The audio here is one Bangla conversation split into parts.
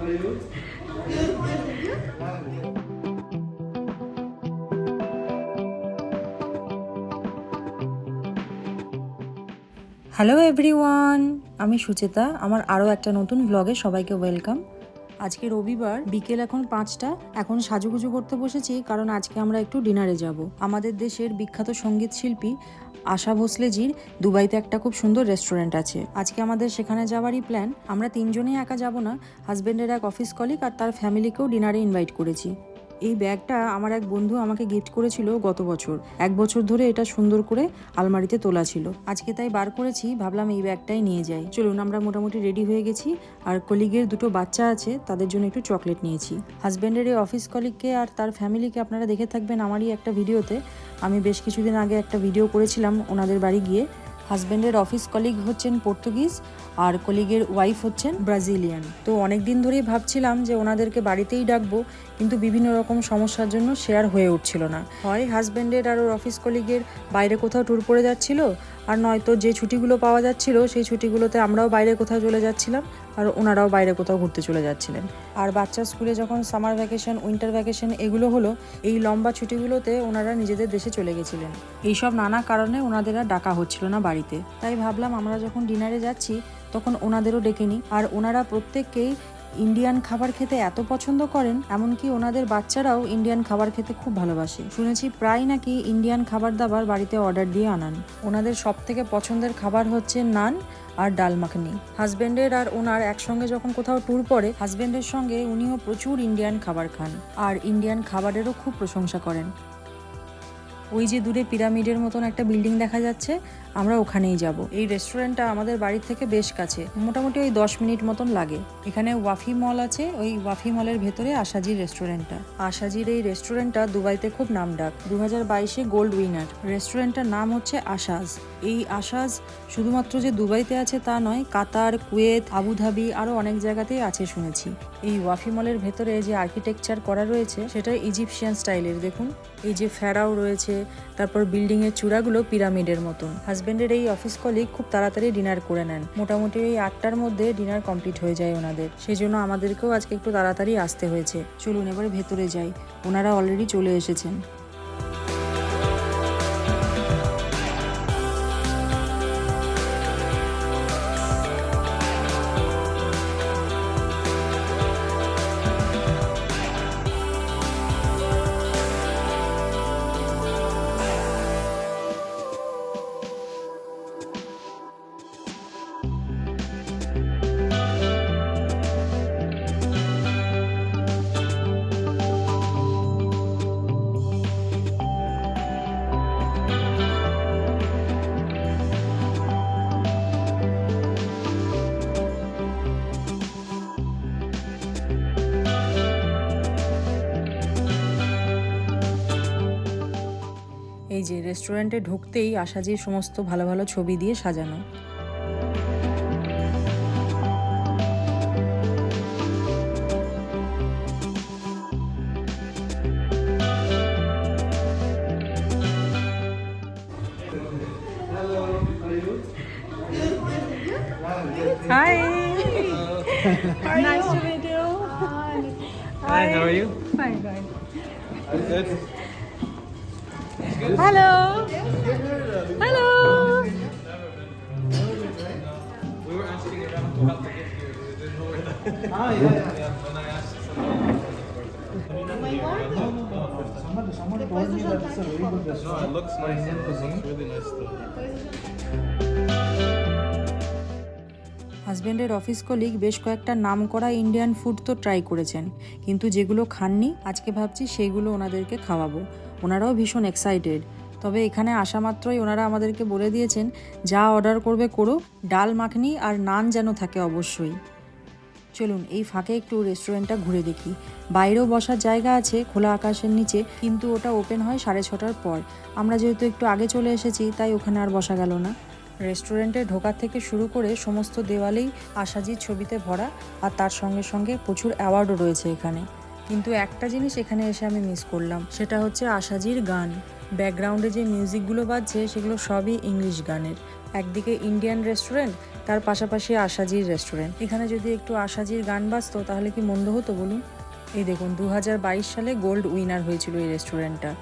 হ্যালো এভরিওয়ান, আমি সুচেতা। আমার আরও একটা নতুন ব্লগে সবাইকে ওয়েলকাম। আজকে রবিবার, বিকেল এখন 5টা। এখন সাজুগুজু করতে বসেছি কারণ আজকে আমরা একটু ডিনারে যাব। আমাদের দেশের বিখ্যাত সঙ্গীত শিল্পী আশা ভোসলেজির দুবাইতে একটা খুব সুন্দর রেস্টুরেন্ট আছে। আজকে আমাদের সেখানে যাওয়ারই প্ল্যান। আমরা তিনজনেই একা যাব না, হাজব্যান্ডের এক অফিস কলিগ আর তার ফ্যামিলিকেও ডিনারে ইনভাইট করেছি। এই ব্যাগটা আমার এক বন্ধু আমাকে গিফট করেছিল গত বছর। 1 বছর ধরে এটা সুন্দর করে আলমারিতে তোলা ছিল। আজকে তাই বার করেছি, ভাবলাম এই ব্যাগটাই নিয়ে যাই। চলুন, আমরা মোটামুটি রেডি হয়ে গেছি। আর কলিগের 2টো বাচ্চা আছে, তাদের জন্য একটু চকলেট নিয়েছি। হাজব্যান্ডের এই অফিস কলিগকে আর তার ফ্যামিলিকে আপনারা দেখে থাকবেন আমারই একটা ভিডিওতে। আমি বেশ কিছুদিন আগে একটা ভিডিও করেছিলাম ওনাদের বাড়ি গিয়ে। হাজব্যান্ডের অফিস কলিগ হচ্ছেন পর্তুগিজ আর কলিগের ওয়াইফ হচ্ছেন ব্রাজিলিয়ান। তো অনেক দিন ধরেই ভাবছিলাম যে ওনাদেরকে বাড়িতেই ডাকবো, কিন্তু বিভিন্ন রকম সমস্যার জন্য শেয়ার হয়ে উঠছিল না। হয় হাজব্যান্ডের আর ওর অফিস কলিগের বাইরে কোথাও ট্যুর পড়ে যাচ্ছিল, আর নয়তো যে ছুটিগুলো পাওয়া যাচ্ছিল সেই ছুটিগুলোতে আমরাও বাইরে কোথাও চলে যাচ্ছিলাম আর ওনারাও বাইরে কোথাও ঘুরতে চলে যাচ্ছিলেন। আর বাচ্চার স্কুলে যখন সামার ভ্যাকেশন, উইন্টার ভ্যাকেশন এগুলো হলো, এই লম্বা ছুটিগুলোতে ওনারা নিজেদের দেশে চলে গেছিলেন। এইসব নানা কারণে ওনাদের আর ডাকা হচ্ছিল না বাড়িতে। তাই ভাবলাম আমরা যখন ডিনারে যাচ্ছি তখন ওনাদেরও ডেকে নিই। আর ওনারা প্রত্যেককেই ইন্ডিয়ান খাবার খেতে এত পছন্দ করেন, এমনকি ওনাদের বাচ্চারাও ইন্ডিয়ান খাবার খেতে খুব ভালোবাসে। শুনেছি প্রায় নাকি ইন্ডিয়ান খাবার দাবার বাড়িতে অর্ডার দিয়ে আনান। ওনাদের সব থেকে পছন্দের খাবার হচ্ছে নান আর ডাল মাখনি। হাজব্যান্ডের আর ওনার একসঙ্গে যখন কোথাও ট্যুর পড়ে, হাজব্যান্ডের সঙ্গে উনিও প্রচুর ইন্ডিয়ান খাবার খান আর ইন্ডিয়ান খাবারেরও খুব প্রশংসা করেন। ওই যে দূরে পিরামিডের মতন একটা বিল্ডিং দেখা যাচ্ছে, আমরা ওখানেই যাব। এই রেস্টুরেন্টটা আমাদের বাড়ির থেকে বেশ কাছে, মোটামুটি ওই 10 মিনিট মতন লাগে। এখানে ওয়াফি মল আছে, ওই ওয়াফি মলের ভেতরে আশাজির রেস্টুরেন্টটা। আশাজির এই রেস্টুরেন্টটা দুবাইতে খুব নামডাক, 2022-এ গোল্ড উইনার। রেস্টুরেন্টটার নাম হচ্ছে আশাজ। এই আশাজ শুধুমাত্র যে দুবাইতে আছে তা নয়, কাতার, কুয়েত, আবুধাবি আরও অনেক জায়গাতেই আছে শুনেছি। এই ওয়াফি মলের ভেতরে যে আর্কিটেকচার করা রয়েছে সেটা ইজিপশিয়ান স্টাইলের। দেখুন, এই যে ফেরাও রয়েছে, তারপর বিল্ডিং এর চূড়াগুলো পিরামিডের মতন। হাজব্যান্ডের এই অফিস কলিগ খুব তাড়াতাড়ি ডিনার করে নেন, মোটামুটি ওই 8টার মধ্যে ডিনার কমপ্লিট হয়ে যায় ওনাদের। সেই জন্য আমাদেরকেও আজকে একটু তাড়াতাড়ি আসতে হয়েছে। চলুন এবারে ভেতরে যাই, ওনারা অলরেডি চলে এসেছেন। এই যে রেস্টুরেন্টে ঢুকতেই আশাজির সমস্ত ভালো ভালো ছবি দিয়ে সাজানো। Hi. Nice to meet you. Hi, how are you? Fine, fine. Good. Hello. Hello. We were asking around to help to get here. We didn't know where that. Yeah, when I asked someone. Someone told me that it's a very good No, restaurant. it looks nice. It looks really nice though. হাজব্যান্ডের অফিস কলিগ বেশ কয়েকটা নামকরা ইন্ডিয়ান ফুড তো ট্রাই করেছেন, কিন্তু যেগুলো খাননি আজকে ভাবছি সেইগুলো ওনাদেরকে খাওয়াবো। ওনারাও ভীষণ এক্সাইটেড। তবে এখানে আসা মাত্রই ওনারা আমাদেরকে বলে দিয়েছেন যা অর্ডার করবে করো, ডাল মাখনি আর নান যেন থাকে অবশ্যই। চলুন এই ফাঁকে একটু রেস্টুরেন্টটা ঘুরে দেখি। বাইরেও বসার জায়গা আছে খোলা আকাশের নিচে, কিন্তু ওটা ওপেন হয় 6:30টার পর। আমরা যেহেতু একটু আগে চলে এসেছি তাই ওখানে আর বসা গেল না। রেস্টুরেন্টে ঢোকার থেকে শুরু করে সমস্ত দেওয়ালেই আশাজির ছবিতে ভরা, আর তার সঙ্গে সঙ্গে প্রচুর অ্যাওয়ার্ডও রয়েছে এখানে। কিন্তু একটা জিনিস এখানে এসে আমি মিস করলাম, সেটা হচ্ছে আশাজির গান। ব্যাকগ্রাউন্ডে যে মিউজিকগুলো বাজছে সেগুলো সবই ইংলিশ গানের। একদিকে ইন্ডিয়ান রেস্টুরেন্ট, তার পাশাপাশি আশাজির রেস্টুরেন্ট। এখানে যদি একটু আশাজির গান বাজতো তাহলে কি মন্দ হতো বলুন। এই দেখুন 2022 সালে গোল্ড উইনার হয়েছিল এই রেস্টুরেন্টটা।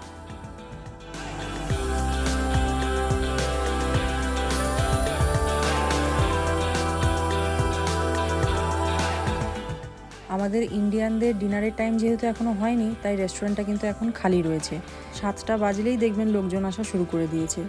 আমাদের ইন্ডিয়ানদের ডিনারের টাইম যেহেতু এখনও হয়নি, তাই রেস্টুরেন্টটা কিন্তু এখন খালি রয়েছে। 7টা বাজলেই দেখবেন লোকজন আসা শুরু করে দিয়েছে।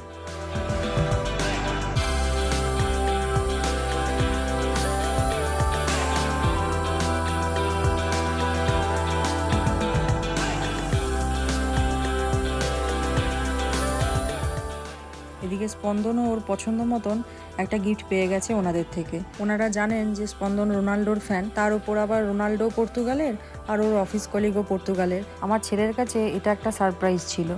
এদিকে স্পন্দনও ওর পছন্দ মতন একটা গিফট পেয়ে গেছে ওনাদের থেকে। ওনারা জানেন যে স্পন্দন রোনাল্ডোর ফ্যান, তার উপর আবার রোনাল্ডো পর্তুগালের আর ওর অফিস কলিগও পর্তুগালের। আমার ছেলের কাছে এটা একটা সারপ্রাইজ ছিল।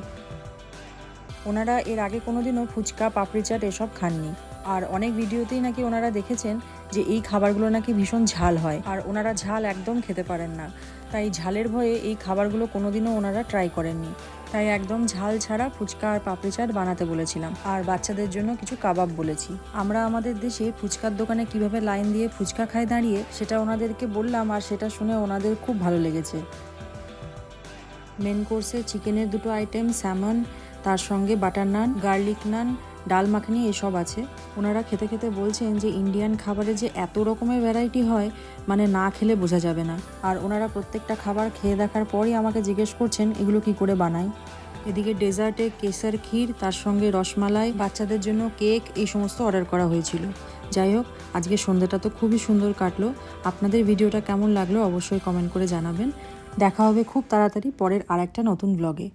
ওনারা এর আগে কোনোদিনও ফুচকা, পাপড়ি চাট এসব খাননি। আর অনেক ভিডিওতেই নাকি ওনারা দেখেছেন যে এই খাবারগুলো নাকি ভীষণ ঝাল হয়, আর ওনারা ঝাল একদম খেতে পারেন না। তাই ঝালের ভয়ে এই খাবারগুলো কোনোদিনও ওনারা ট্রাই করেননি। তাই একদম ঝাল ছাড়া ফুচকা আর পাপড়ি চাট বানাতে বলেছিলাম, আর বাচ্চাদের জন্য কিছু কাবাব বলেছি। আমরা আমাদের দেশে ফুচকার দোকানে কিভাবে লাইন দিয়ে ফুচকা খায় দাঁড়িয়ে, সেটা ওনাদেরকে বললাম, আর সেটা শুনে ওনাদের খুব ভালো লেগেছে। মেন কোর্সে চিকেনের 2টো আইটেম, স্যামন, তার সঙ্গে বাটার নান, গার্লিক নান, ডাল মাখনি এসব আছে। ওনারা খেতে খেতে বলছেন যে ইন্ডিয়ান খাবারে যে এত রকমের ভ্যারাইটি হয়, মানে না খেলে বোঝা যাবে না। আর ওনারা প্রত্যেকটা খাবার খেয়ে দেখার পরই আমাকে জিজ্ঞেস করছেন এগুলো কি করে বানাই। এদিকে ডেজার্টে কেসার ক্ষীর, তার সঙ্গে রসমালাই, বাচ্চাদের জন্য কেক, এই সমস্ত অর্ডার করা হয়েছিল। যাই হোক, আজকে সন্ধ্যাটা তো খুবই সুন্দর কাটলো। আপনাদের ভিডিওটা কেমন লাগলো অবশ্যই কমেন্ট করে জানাবেন। দেখা হবে খুব তাড়াতাড়ি পরের আরেকটা নতুন ব্লগে।